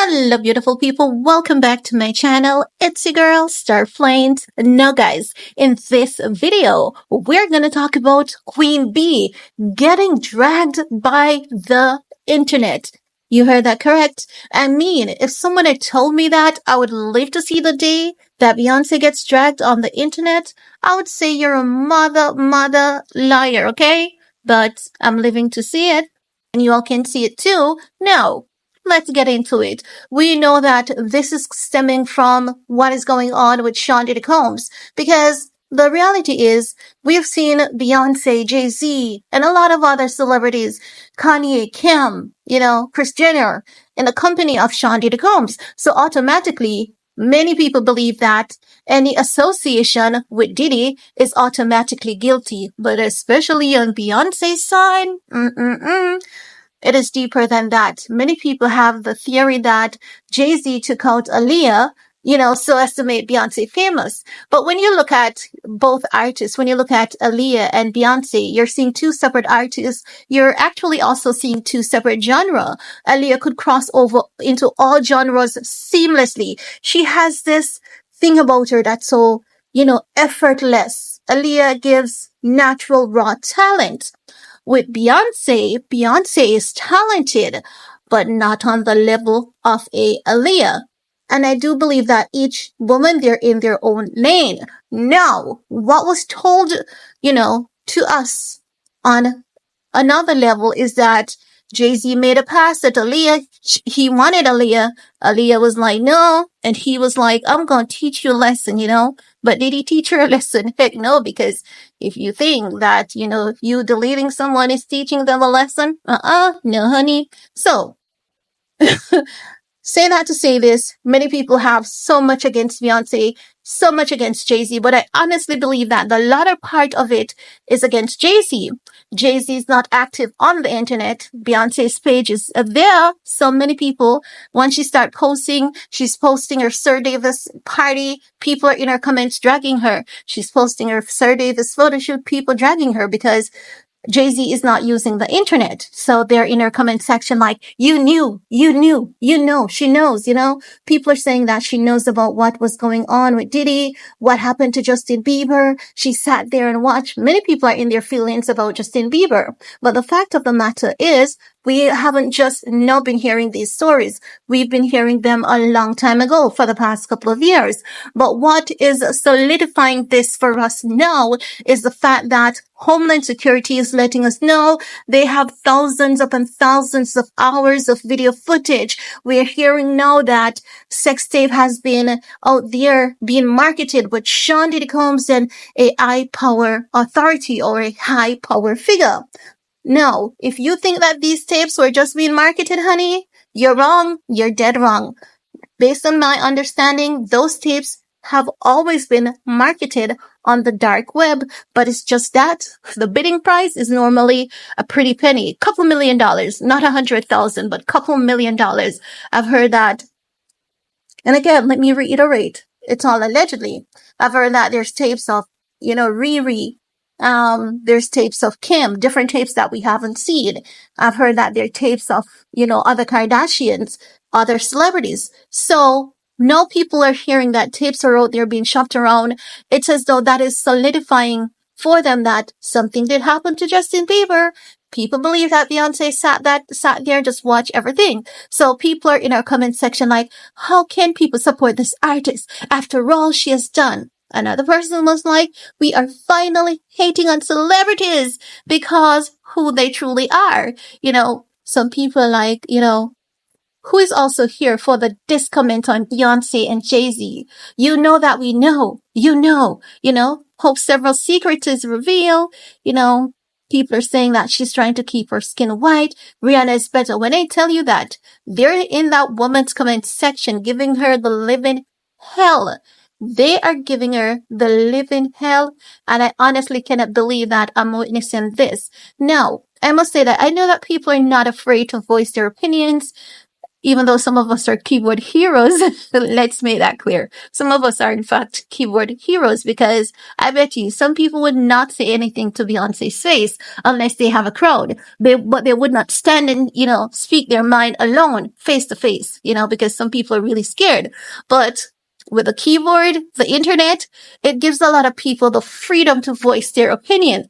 Hello, beautiful people. Welcome back to my channel. It's your girl, Starflames. Now, guys, in this video, we're going to talk about Queen Bee getting dragged by the internet. You heard that correct. I mean, if someone had told me that I would live to see the day that Beyonce gets dragged on the internet, I would say you're a mother liar, okay? But I'm living to see it, and you all can see it too. Now, let's get into it. We know that this is stemming from what is going on with Diddy Combs, because the reality is we've seen Beyonce, Jay-Z, and a lot of other celebrities, Kanye, Kim, Kris Jenner, in the company of Diddy Combs. So automatically, many people believe that any association with Diddy is automatically guilty, but especially on Beyonce's side, it is deeper than that. Many people have the theory that Jay-Z took out Aaliyah, so as to make Beyonce famous. But when you look at both artists, when you look at Aaliyah and Beyonce, you're seeing two separate artists. You're actually also seeing two separate genres. Aaliyah could cross over into all genres seamlessly. She has this thing about her that's so, effortless. Aaliyah gives natural raw talent. With Beyonce is talented, but not on the level of a Aaliyah. And I do believe that each woman, they're in their own lane. Now, what was told, to us on another level is that Jay-Z made a pass at Aaliyah. He wanted Aaliyah. Aaliyah was like, no. And he was like, I'm going to teach you a lesson, But did he teach her a lesson? Heck no, because if you think that, you deleting someone is teaching them a lesson, no, honey. So, say that to say this, many people have so much against Beyonce, so much against Jay-Z, but I honestly believe that the latter part of it is against Jay-Z. Jay-Z is not active on the internet. Beyonce's page is there. So many people, once she start posting, she's posting her Sir Davis party. People are in her comments dragging her. She's posting her Sir Davis photo shoot. People dragging her because Jay-Z is not using the internet. So they're in her comment section like, she knows, People are saying that she knows about what was going on with Diddy, what happened to Justin Bieber. She sat there and watched. Many people are in their feelings about Justin Bieber. But the fact of the matter is, we haven't just now been hearing these stories. We've been hearing them a long time ago for the past couple of years. But what is solidifying this for us now is the fact that Homeland Security is letting us know they have thousands upon thousands of hours of video footage. We're hearing now that sex tape has been out there being marketed with Diddy Combs and a high power authority or a high power figure. Now, if you think that these tapes were just being marketed, honey, you're wrong. You're dead wrong. Based on my understanding, those tapes have always been marketed on the dark web, but it's just that the bidding price is normally a pretty penny, couple $1 million, not 100,000, but couple $1 million. I've heard that. And again, let me reiterate, it's all allegedly. I've heard that there's tapes of, Riri. There's tapes of Kim, different tapes that we haven't seen. I've heard that there are tapes of, other Kardashians, other celebrities. So now people are hearing that tapes are out there being shopped around. It's as though that is solidifying for them that something did happen to Justin Bieber. People believe that Beyonce sat there and just watch everything. So people are in our comment section like, how can people support this artist after all she has done? Another person was like, we are finally hating on celebrities because who they truly are. Some people are like, who is also here for the discomment on Beyonce and Jay-Z? You know that we know, hope several secrets is revealed, people are saying that she's trying to keep her skin white. Rihanna is better. When I tell you that, they're in that woman's comment section giving her the living hell. They are giving her the living hell, and I honestly cannot believe that I'm witnessing this. Now, I must say that I know that people are not afraid to voice their opinions. even though some of us are keyboard heroes, let's make that clear. Some of us are, in fact, keyboard heroes, because I bet you some people would not say anything to Beyonce's face unless they have a crowd. But they would not stand and, speak their mind alone, face to face, because some people are really scared. But with a keyboard, the internet, it gives a lot of people the freedom to voice their opinion.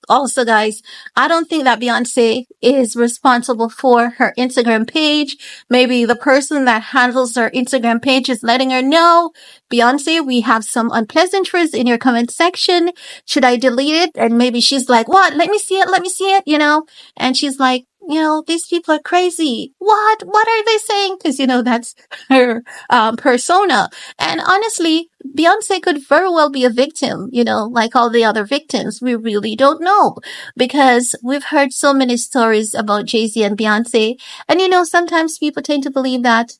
Also, guys, I don't think that Beyonce is responsible for her Instagram page. Maybe the person that handles her Instagram page is letting her know, Beyonce, we have some unpleasantries in your comment section. Should I delete it? And maybe she's like, what? Let me see it. Let me see it, And she's like, these people are crazy. What? What are they saying? Because, that's her persona. And honestly, Beyonce could very well be a victim, like all the other victims. We really don't know, because we've heard so many stories about Jay-Z and Beyonce. And, sometimes people tend to believe that,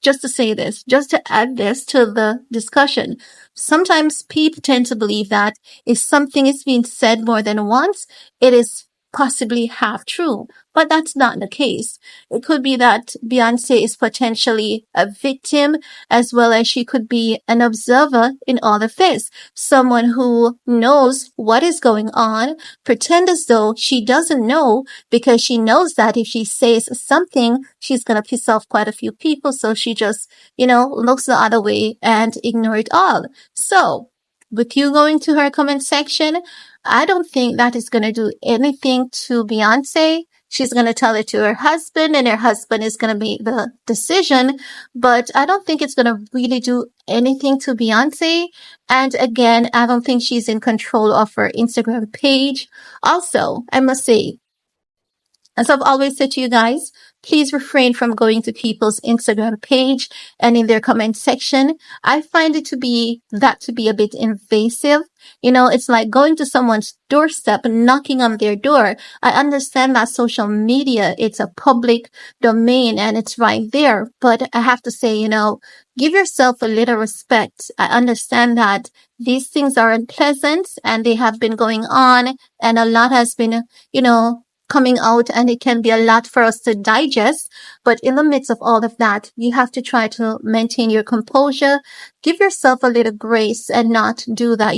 just to say this, just to add this to the discussion. Sometimes people tend to believe that if something is being said more than once, it is possibly half true, but that's not the case. It could be that Beyonce is potentially a victim, as well as she could be an observer in all of this. Someone who knows what is going on, pretend as though she doesn't know, because she knows that if she says something, she's going to piss off quite a few people. So she just, looks the other way and ignore it all. So with you going to her comment section, I don't think that is going to do anything to Beyonce. She's going to tell it to her husband, and her husband is going to make the decision. But I don't think it's going to really do anything to Beyonce. And again, I don't think she's in control of her Instagram page. Also, I must say, as I've always said to you guys, please refrain from going to people's Instagram page and in their comment section. I find it to be a bit invasive. It's like going to someone's doorstep and knocking on their door. I understand that social media, it's a public domain and it's right there. But I have to say, give yourself a little respect. I understand that these things are unpleasant and they have been going on, and a lot has been, coming out, and it can be a lot for us to digest. But in the midst of all of that, you have to try to maintain your composure, give yourself a little grace, and not do that.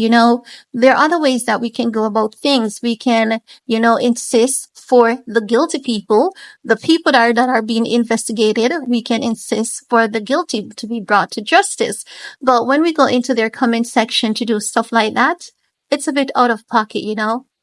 There are other ways that we can go about things. We can, insist for the guilty people, the people that are being investigated. We can insist for the guilty to be brought to justice. But when we go into their comment section to do stuff like that, it's a bit out of pocket,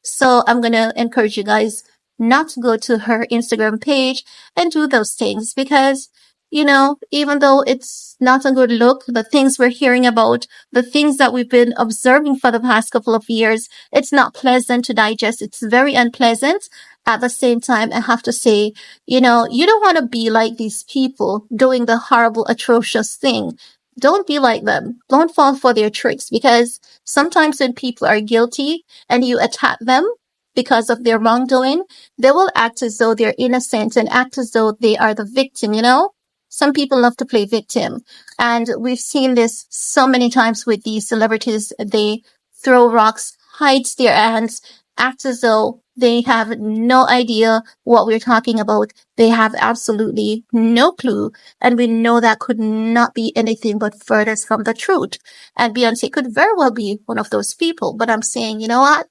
So I'm going to encourage you guys not to go to her Instagram page and do those things, because, even though it's not a good look, the things we're hearing about, the things that we've been observing for the past couple of years, it's not pleasant to digest. It's very unpleasant. At the same time, I have to say, you don't want to be like these people doing the horrible, atrocious thing. Don't be like them. Don't fall for their tricks, because sometimes when people are guilty and you attack them because of their wrongdoing, they will act as though they're innocent and act as though they are the victim, Some people love to play victim. And we've seen this so many times with these celebrities. They throw rocks, hide their hands, act as though they have no idea what we're talking about. They have absolutely no clue. And we know that could not be anything but furthest from the truth. And Beyonce could very well be one of those people. But I'm saying, you know what?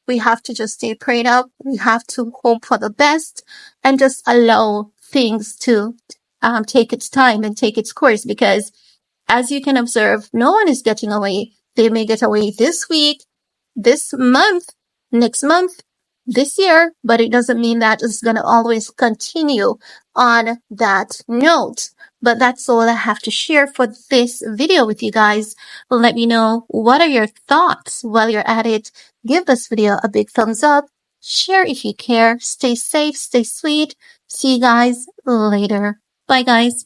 We have to just stay prayed up. We have to hope for the best and just allow things to take its time and take its course, because as you can observe, no one is getting away. They may get away this week, this month, next month, this year, but it doesn't mean that it's going to always continue on that note. But that's all I have to share for this video with you guys. Let me know, what are your thoughts while you're at it. Give this video a big thumbs up. Share if you care. Stay safe, stay sweet. See you guys later. Bye, guys.